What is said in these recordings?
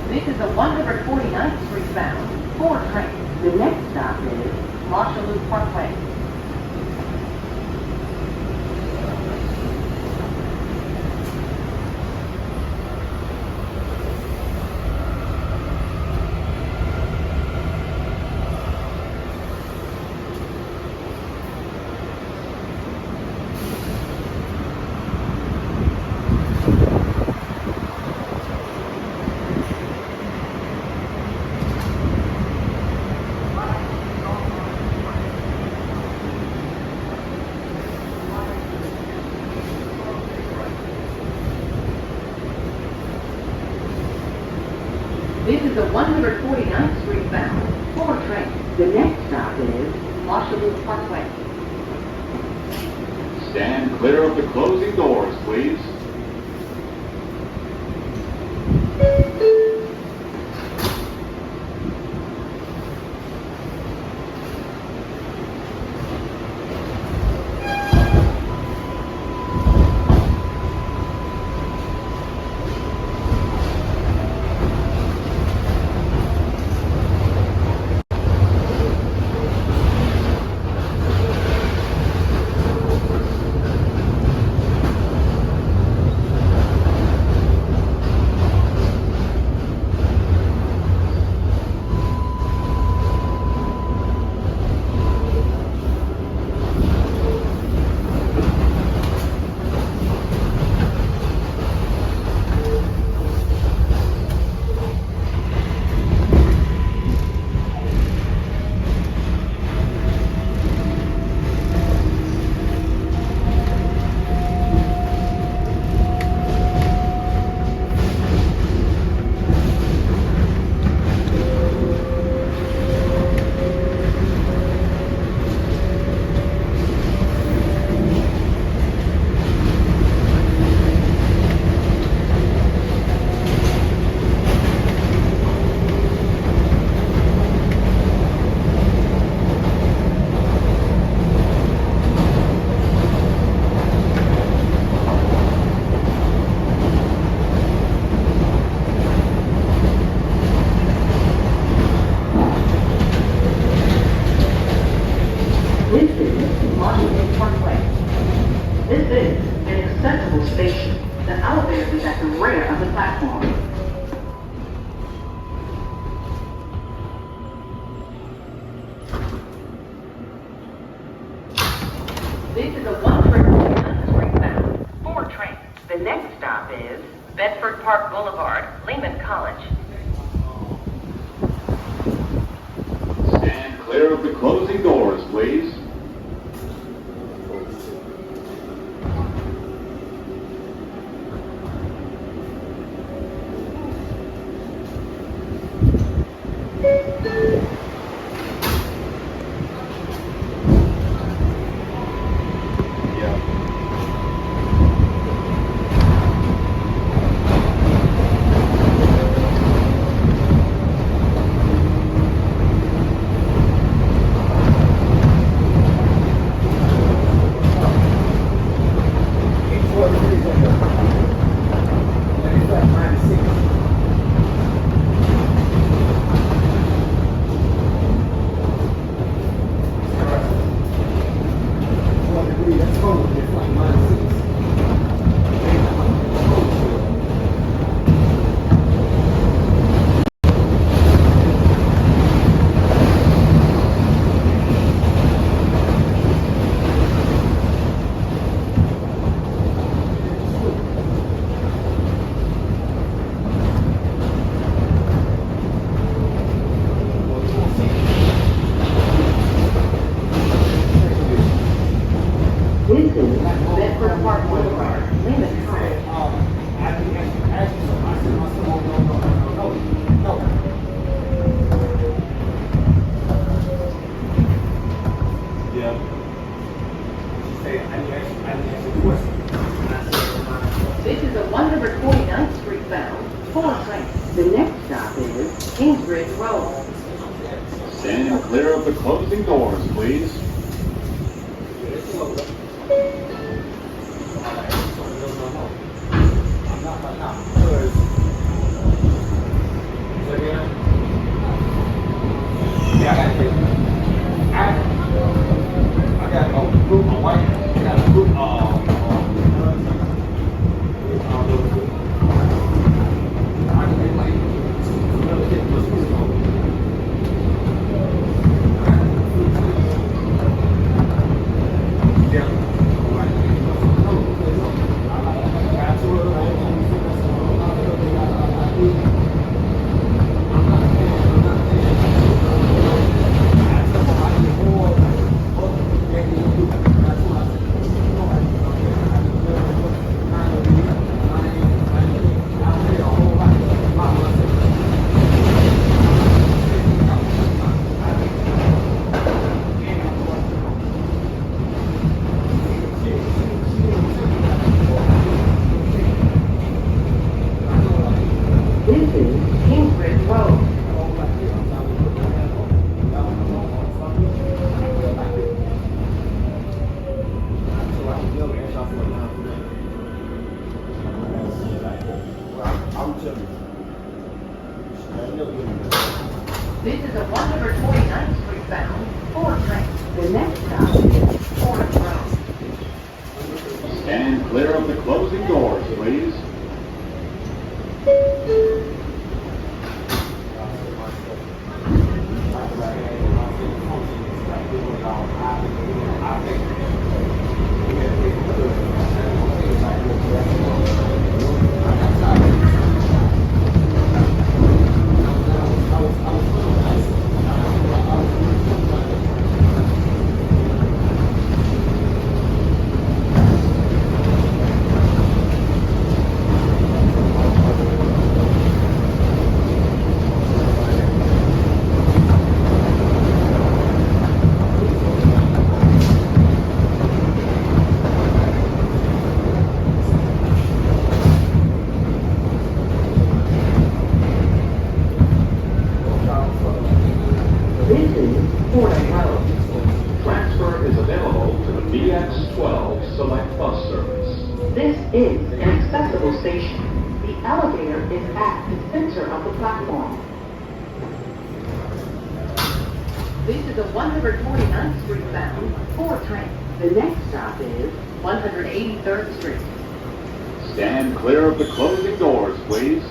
This is a 149th Street bound 4 train. The next stop is Marshall Parkway. This is a 149th Street bound 4 train. The next stop is Marshall Parkway. Stand clear of the closing doors, please. This is a 149th Street bound 4 train. The next stop is Bedford Park Boulevard, Lehman College. Stand clear of the closing doors, please. Bedford Park Boulevard, Lehman College. Yeah. She said, I didn't answer the question. This is a 149th Street bound 4 train. The next stop is Kingsbridge Road. Stand clear of the closing doors, please. I'm not This is a 149th Street bound 4 train. The next stop is Orange Road. Stand clear of the closing doors, please. Transfer is available to the BX12 Select Bus Service. This is an accessible station. The elevator is at the center of the platform. This is a 149th Street bound 4 train. The next stop is 183rd Street. Stand clear of the closing doors, please.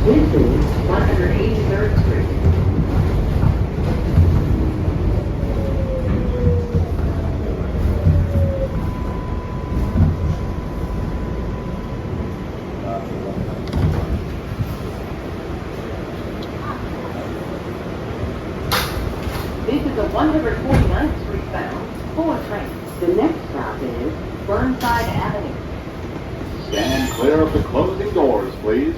This is 183rd Street. This is a 149th Street bound 4 train. The next stop is Burnside Avenue. Stand clear of the closing doors, please.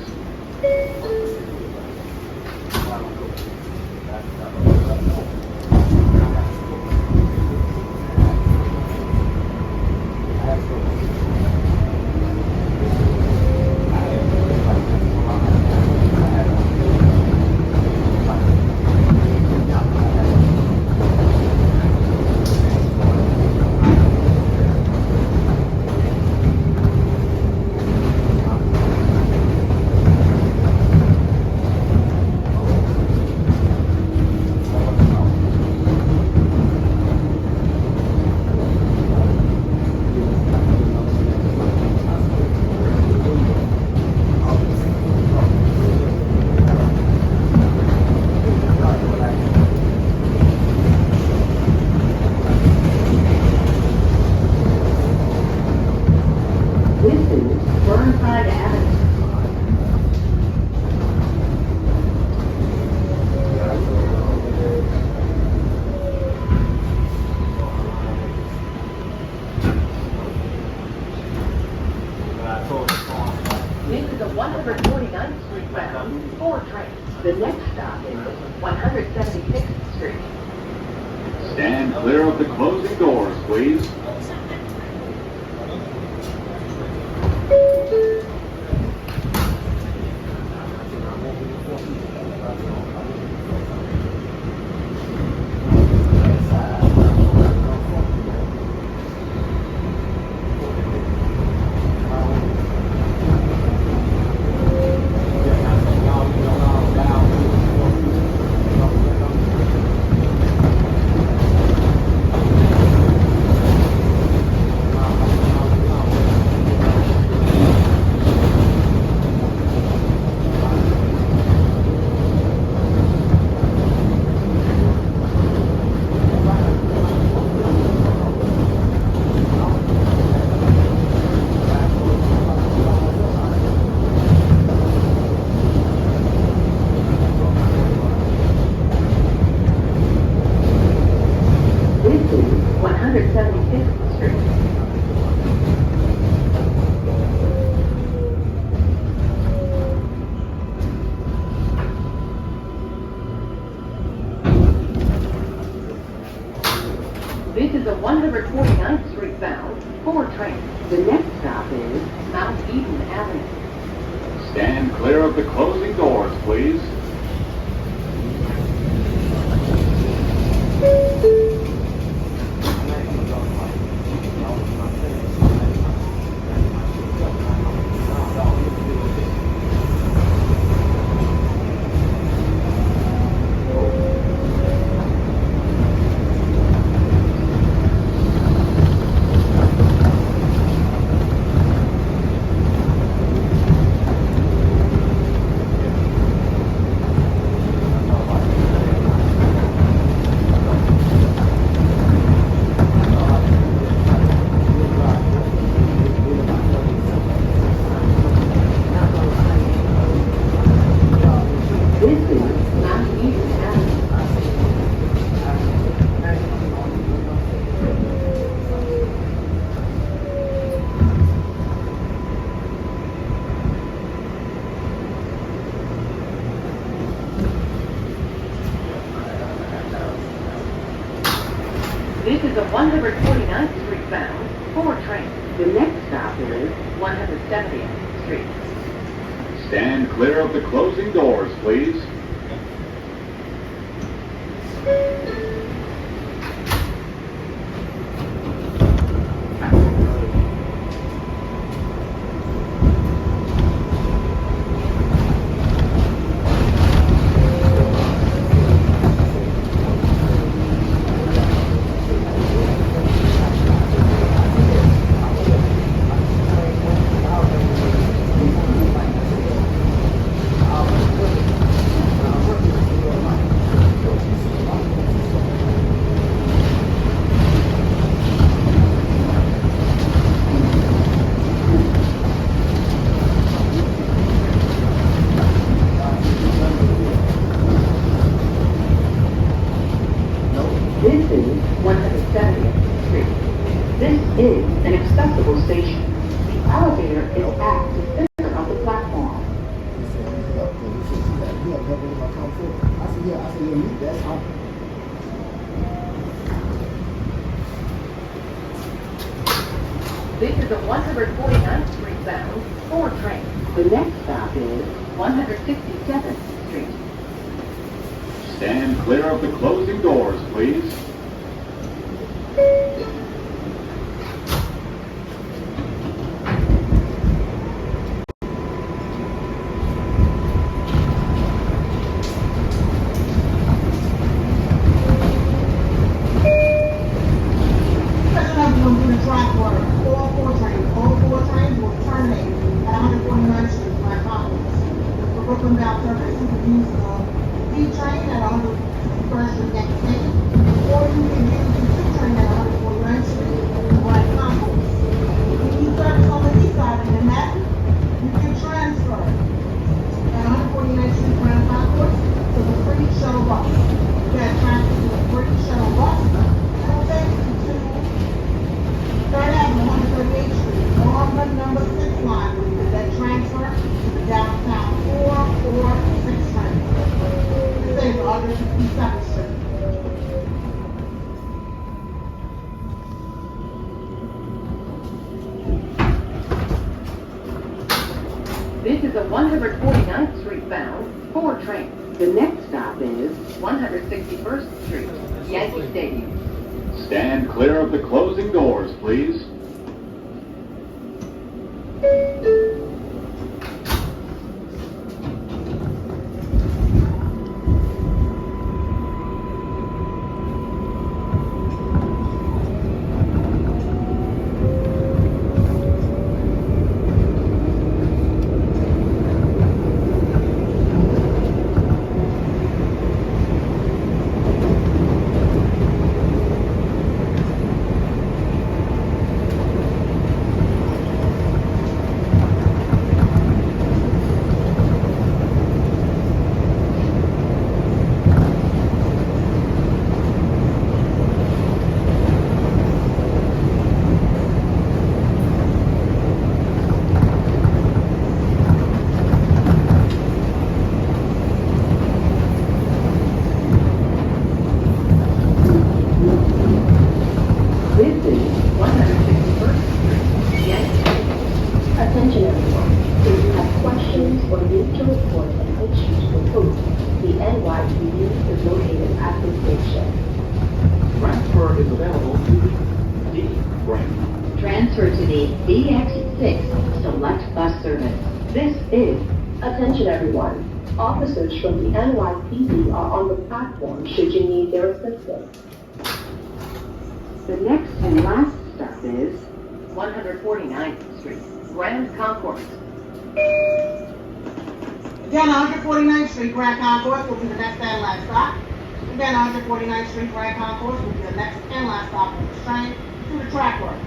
This is Burnside Avenue. This is a 149th Street bound, 4 trains. The next stop is 176th Street. Stand clear of the closing doors, please. This is 176th Street. This is a 149th Street bound, 4 trains. The next stop is Mount Eden Avenue. Stand clear of the closing doors, please. This is Mount Eden Avenue. This is a 149th Street bound, 4 trains. The next stop is 170th Street. Stand clear of the closing doors, please. This is 170th Street. This is an accessible station. The elevator is at the center of the platform. This is a 149th Street bound, 4 train. The next stop is 167th Street. Stand clear of the closing doors, please. Brooklyn-bound service, you can use the D train at 101st Street next station, or you can use the 2 train at 149th Street or at Concourse. If you use service on the east side This is a 149th Street bound 4 train. The next stop is 161st Street, Yankee Stadium. Stand clear of the closing doors, please. Attention everyone, if you have questions or need to report an issue to the police, the NYC is located at the station. Transfer is available to the D train. Transfer to the DX6 Select Bus Service. This is, attention everyone, officers from the NYPD are on the platform should you need their assistance. The next and last stop is 149th Street, Grand Concourse. Again, 149th Street, Grand Concourse will be the next and last stop. Again, 149th Street, Grand Concourse will be the next and last stop on this train to the track works.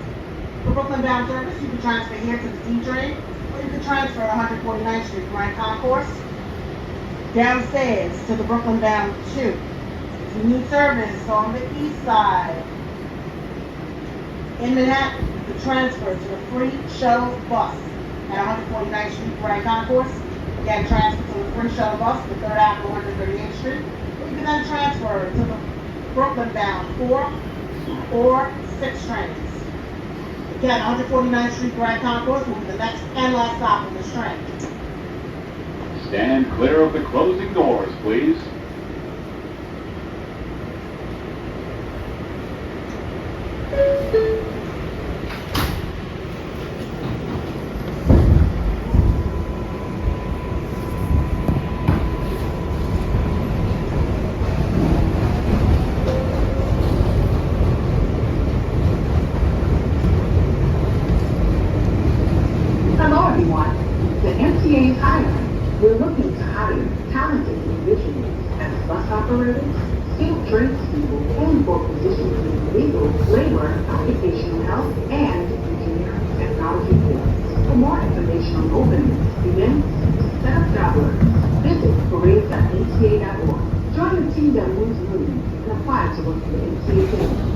For Brooklyn bound service, you can transfer here to the D train, or you can transfer 149th Street, Grand Concourse downstairs to the Brooklyn bound 2. If you need service on the east side, in Manhattan, you can transfer to the free shuttle bus at 149th Street, Grand Concourse. Again, transfer to the free shuttle bus, the 3rd Avenue, 138th Street. Or you can then transfer to the Brooklyn bound 4 or 6 trains. Again, 149th Street, Grand Concourse will be the next and last stop on this train. Stand clear of the closing doors, please. Hello everyone, the MTA is hiring. We're looking to hire talented individuals as bus operators, skilled tradespeople, and for positions in legal, labor, occupational health, and engineering technology fields. For more information on openings, events, set up job orders, visit parades.mta.org. Join the team that moves moving and apply to work for the MTA team.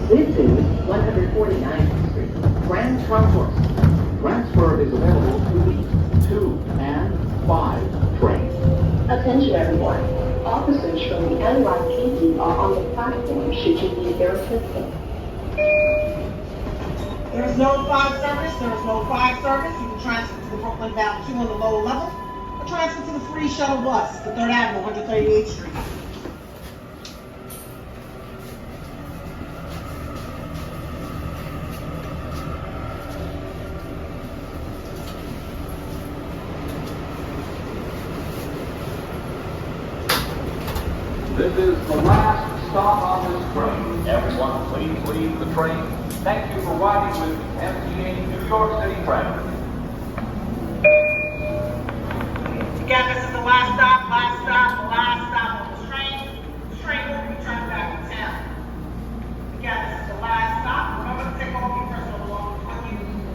This is 149th Street, Grand Concourse. Transfer is available to the 2 and 5 train. Attention everyone, Officers from the NYPD are on the platform should you need their assistance. There is no 5 service. There is no 5 service. You can transfer to the Brooklyn bound 2 on the lower level, or transfer to the free shuttle bus, the 3rd Avenue, 138th Street. This is the last stop on this train. Everyone, please leave the train. Thank you for riding with MTA New York City Transit.